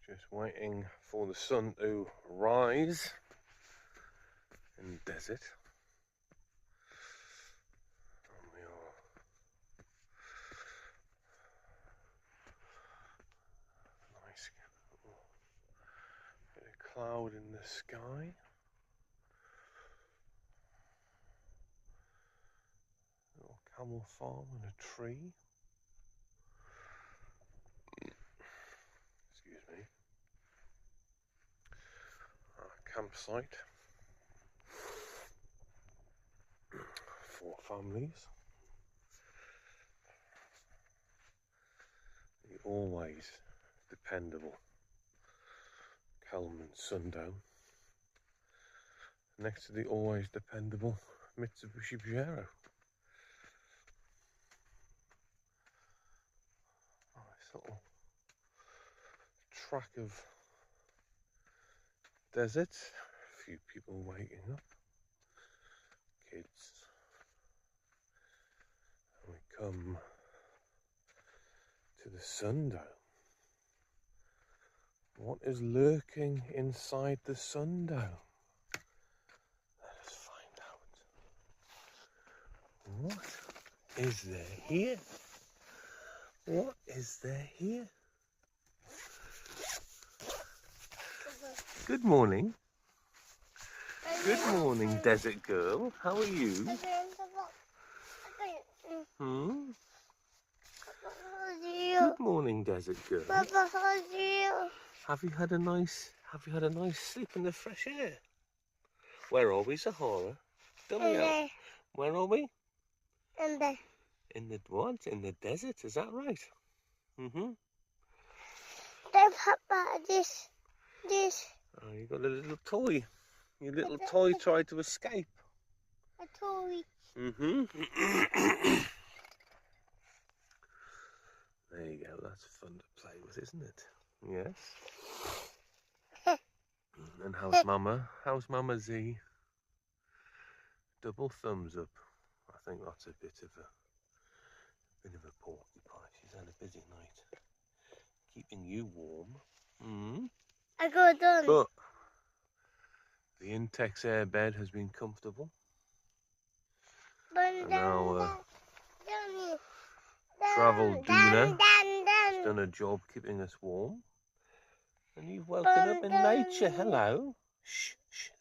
Just waiting for the sun to rise in the desert. And we are nice bit of cloud in the sky. Little camel farm and a tree. Excuse me. Our campsite. 4 families. The always dependable Kelman Sundown. Next to the always dependable Mitsubishi Pajero. Nice little track of desert. A few people waking up. Kids. And we come to the sundown. What is lurking inside the sundown? Let us find out. What is there here? What is there here? Good morning. Good morning, desert girl. How are you? Hmm? Good morning, desert girl. Have you had a nice sleep in the fresh air? Where are we, Sahara? Tell me out. Where are we? In the what? In the desert, is that right? Mm-hmm. This. Oh, you got a little toy. Your little toy tried to escape. A toy. Mm-hmm. There you go, that's fun to play with, isn't it? Yes. And how's Mama? How's Mama Z? Double thumbs up. I think that's a bit of a porcupine. She's had a busy night. Keeping you warm. Mm-hmm. I got done. But the Intex airbed has been comfortable. And our travel doona has done a job keeping us warm. And you've woken up in nature. Hello. Shh, shh.